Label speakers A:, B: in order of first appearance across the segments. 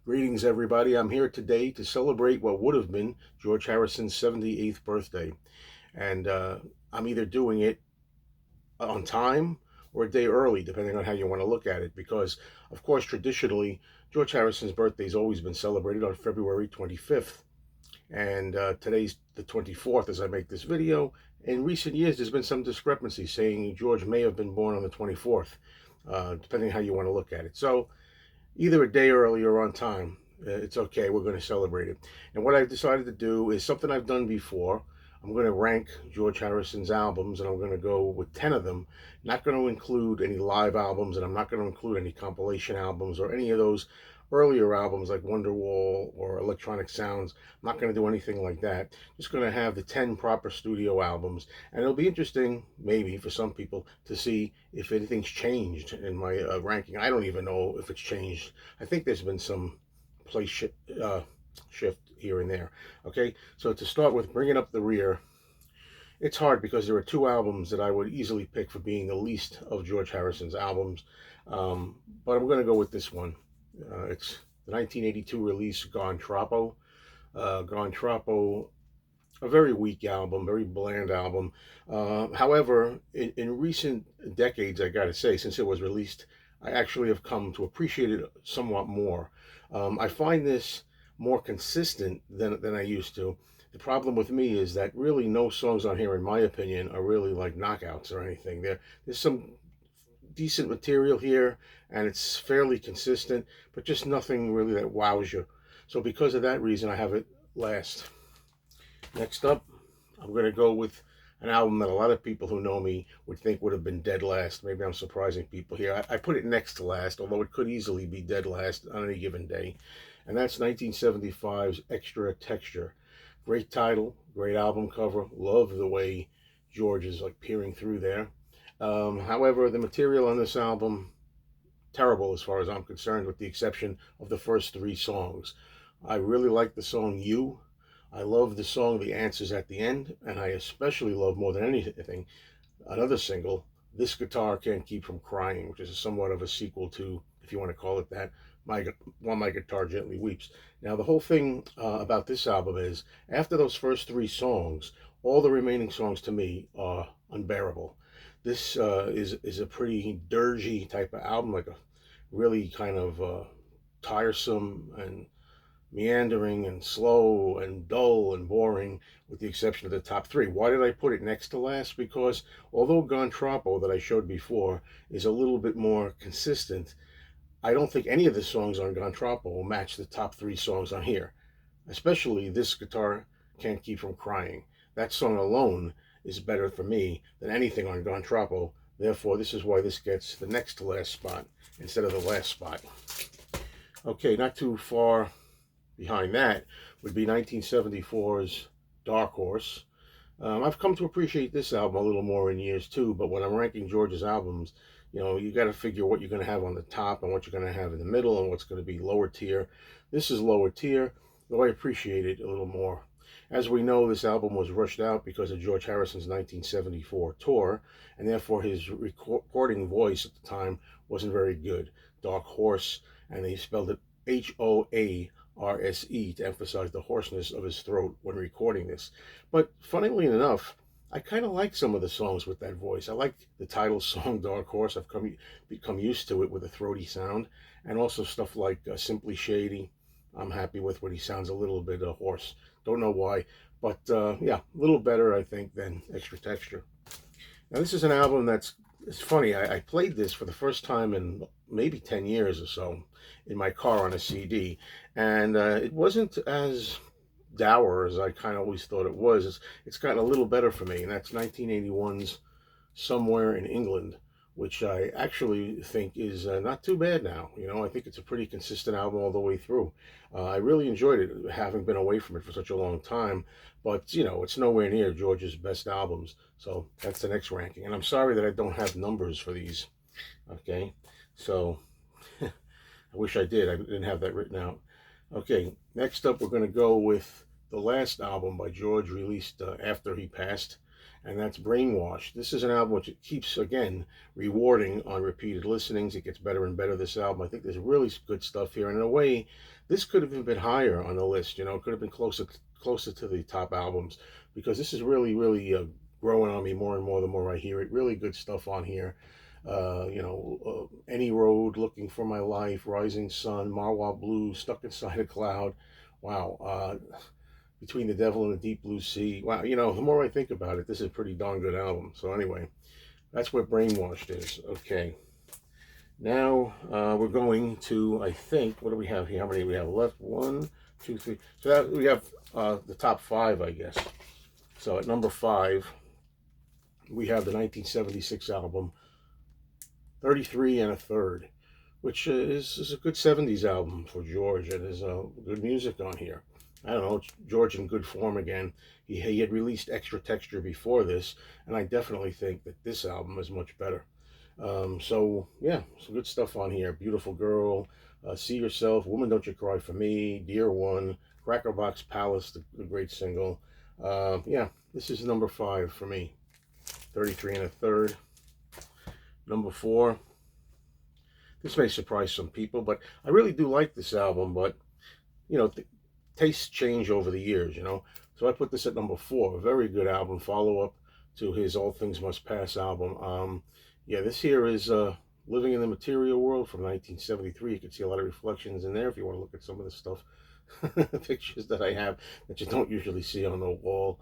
A: Greetings, everybody. I'm here today to celebrate what would have been George Harrison's 78th birthday. And I'm either doing it on time or a day early, depending on how you want to look at it. Because, of course, traditionally, George Harrison's birthday has always been celebrated on February 25th. And today's the 24th as I make this video. In recent years, there's been some discrepancy saying George may have been born on the 24th, depending on how you want to look at it. So, either a day early or on time. It's okay. We're going to celebrate it. And what I've decided to do is something I've done before. I'm going to rank George Harrison's albums, and I'm going to go with 10 of them. Not going to include any live albums, and I'm not going to include any compilation albums or any of those earlier albums like Wonderwall or Electronic Sounds. I'm not going to do anything like that. Just going to have the 10 proper studio albums. And it'll be interesting, maybe, for some people to see if anything's changed in my ranking. I don't even know if it's changed. I think there's been some place shift here and there. Okay, so to start with, bringing up the rear, it's hard because there are two albums that I would easily pick for being the least of George Harrison's albums, but I'm going to go with this one. It's the 1982 release, Gone Tropo. Gone Tropo, a very weak album, very bland album. However, in recent decades, I got to say, since it was released, I actually have come to appreciate it somewhat more. I find this more consistent than I used to. The problem with me is that really no songs on here, in my opinion, are really like knockouts or anything. There's some decent material here, and it's fairly consistent, but just nothing really that wows you. So because of that reason, I have it last. Next up, I'm going to go with an album that a lot of people who know me would think would have been dead last. Maybe I'm surprising people here. I put it next to last, although it could easily be dead last on any given day. And that's 1975's Extra Texture. Great title, great album cover. Love the way George is like peering through there. However, the material on this album, terrible as far as I'm concerned, with the exception of the first three songs. I really like the song You. I love the song The Answers at the End, and I especially love more than anything another single, This Guitar Can't Keep From Crying, which is somewhat of a sequel to, if you want to call it that, While My Guitar Gently Weeps. Now, the whole thing about this album is, after those first three songs, all the remaining songs to me are unbearable. This is a pretty dirgy type of album, like a really kind of tiresome and meandering and slow and dull and boring, with the exception of the top three. Why did I put it next to last? Because although Gone Tropo, that I showed before, is a little bit more consistent, I don't think any of the songs on Gone Tropo will match the top three songs on here, especially This Guitar Can't Keep From Crying. That song alone is better for me than anything on Gone Tropo. Therefore, this is why this gets the next to last spot instead of the last spot. Okay, not too far behind that would be 1974's Dark Horse. I've come to appreciate this album a little more in years too, but when I'm ranking George's albums, you got to figure what you're going to have on the top and what you're going to have in the middle and what's going to be lower tier. This is lower tier, though I appreciate it a little more. As we know, this album was rushed out because of George Harrison's 1974 tour, and therefore his recording voice at the time wasn't very good. Dark Horse, and they spelled it HOARSE to emphasize the hoarseness of his throat when recording this. But funnily enough, I kind of like some of the songs with that voice. I like the title song Dark Horse. I've become used to it with a throaty sound, and also stuff like Simply Shady. I'm happy with when he sounds a little bit hoarse. Don't know why, but yeah, a little better I think than Extra Texture. Now this is an album that's, it's funny. I played this for the first time in maybe 10 years or so in my car on a CD, and it wasn't as dour as I kind of always thought it was. It's gotten a little better for me, and that's 1981's Somewhere in England, which I actually think is not too bad now. I think it's a pretty consistent album all the way through. I really enjoyed it, having been away from it for such a long time, but it's nowhere near George's best albums, so that's the next ranking. And I'm sorry that I don't have numbers for these, okay? So, I wish I did. I didn't have that written out. Okay, next up we're going to go with the last album by George released after he passed. and that's Brainwashed. This is an album which it keeps, again, rewarding on repeated listenings. It gets better and better, this album. I think there's really good stuff here. And in a way, this could have been higher on the list. It could have been closer to the top albums, because this is really growing on me more and more the more I hear it. Really good stuff on here. Any Road, Looking for My Life, Rising Sun, Marwa Blues, Stuck Inside a Cloud. Wow. Between the Devil and the Deep Blue Sea. Wow, the more I think about it, this is a pretty darn good album. So anyway, that's what Brainwashed is. Okay. Now we're going to, I think, what do we have here? How many do we have left? One, two, three. So that we have the top five, I guess. So at number 5, we have the 1976 album, 33 and a Third, which is a good 70s album for George. And there's good music on here. I don't know, it's George in good form again. He had released Extra Texture before this, and I definitely think that this album is much better. So yeah, some good stuff on here. Beautiful Girl, See Yourself, Woman Don't You Cry for Me, Dear One, Crackerbox Palace, the great single. Yeah, this is number 5 for me. 33 and a Third. Number 4. This may surprise some people, but I really do like this album, but tastes change over the years. So I put this at number 4. A very good album, follow up to his All Things Must Pass album. Yeah, this here is Living in the Material World from 1973. You can see a lot of reflections in there if you want to look at some of the stuff, pictures that I have that you don't usually see on the wall.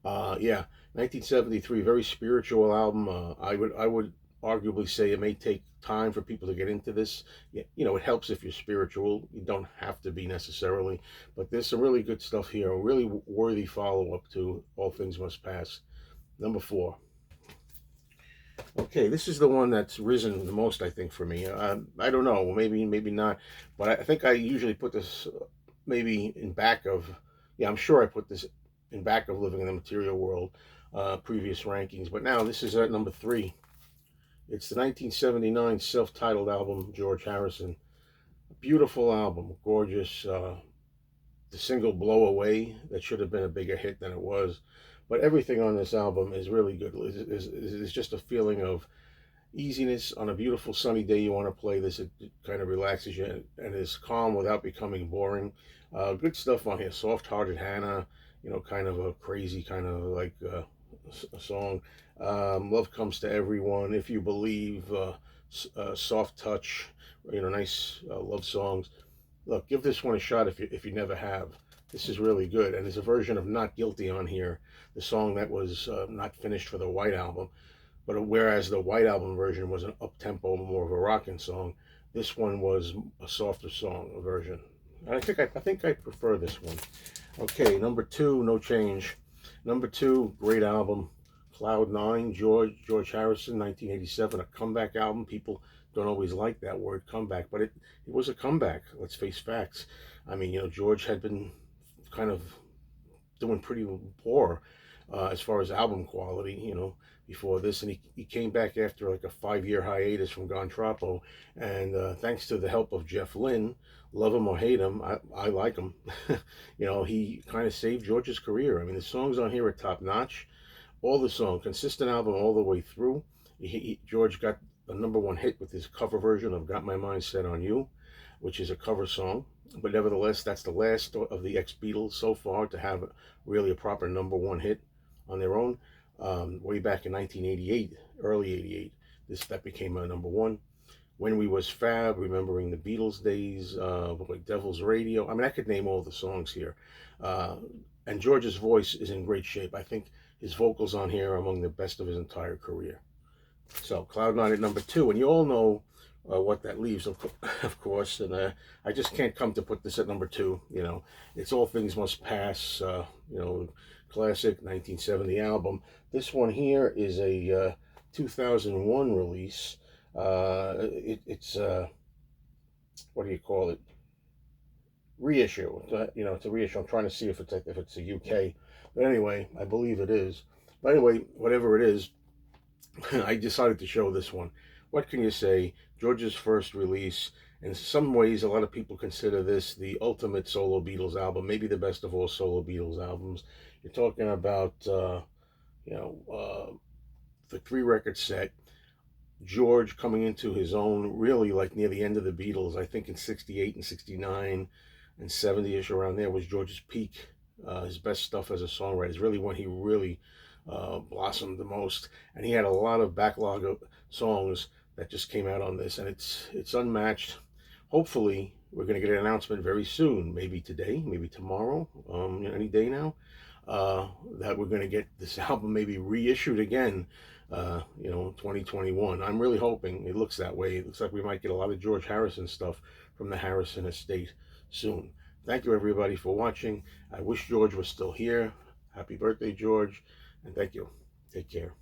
A: Yeah, 1973, very spiritual album. I would arguably say it may take time for people to get into this. It helps if you're spiritual. You don't have to be necessarily, but there's some really good stuff here. A really worthy follow-up to All Things Must Pass. Number 4. Okay, this is the one that's risen the most, I think, for me. I don't know, maybe not, but I think I usually put this maybe in back of, yeah, I'm sure I put this in back of Living in the Material World, previous rankings, but now this is at number 3. It's the 1979 self-titled album, George Harrison. A beautiful album, gorgeous. The single Blow Away, that should have been a bigger hit than it was. But everything on this album is really good. It's just a feeling of easiness. On a beautiful sunny day, you want to play this. It kind of relaxes you and is calm without becoming boring. Good stuff on here. Soft-Hearted Hannah, kind of a crazy kind of like a song. Love Comes to Everyone, If You Believe, Soft Touch, nice love songs. Look, give this one a shot if you never have. This is really good. And there's a version of Not Guilty on here, the song that was not finished for the White Album. But whereas the White Album version was an up-tempo, more of a rocking song, this one was a softer song version. And I think I prefer this one. Okay, number 2, no change. Number 2, great album, Cloud 9, George Harrison, 1987, a comeback album. People don't always like that word, comeback, but it was a comeback. Let's face facts. I mean, George had been kind of doing pretty poor as far as album quality, before this, and he came back after like a 5-year hiatus from Gone Tropo, and thanks to the help of Jeff Lynne, love him or hate him, I like him. He kind of saved George's career. I mean, the songs on here are top notch. All the songs, consistent album all the way through. George got the number 1 hit with his cover version of Got My Mind Set on You, which is a cover song. But nevertheless, that's the last of the ex-Beatles so far to have really a proper number 1 hit on their own. Way back in 1988, early 88, that became a number 1. When We Was Fab, Remembering the Beatles Days, like Devil's Radio. I mean, I could name all the songs here. And George's voice is in great shape. I think his vocals on here are among the best of his entire career. So Cloud 9 at number 2, and you all know what that leaves, of course, and I just can't come to put this at number 2. It's All Things Must Pass, classic 1970 album. This one here is a 2001 release. It's what do you call it? Reissue. It's a reissue. I'm trying to see if it's a UK, but anyway, I believe it is. But anyway, whatever it is, I decided to show this one. What can you say? George's first release. In some ways, a lot of people consider this the ultimate solo Beatles album, maybe the best of all solo Beatles albums. You're talking about, you know, the 3 record set. George coming into his own really like near the end of the Beatles. I think in 68 and 69 and 70ish around there was George's peak. His best stuff as a songwriter is really when he really blossomed the most. And he had a lot of backlog of songs that just came out on this, and it's unmatched. Hopefully, we're going to get an announcement very soon, maybe today, maybe tomorrow, any day now, that we're going to get this album maybe reissued again, 2021. I'm really hoping it looks that way. It looks like we might get a lot of George Harrison stuff from the Harrison estate soon. Thank you, everybody, for watching. I wish George was still here. Happy birthday, George, and thank you. Take care.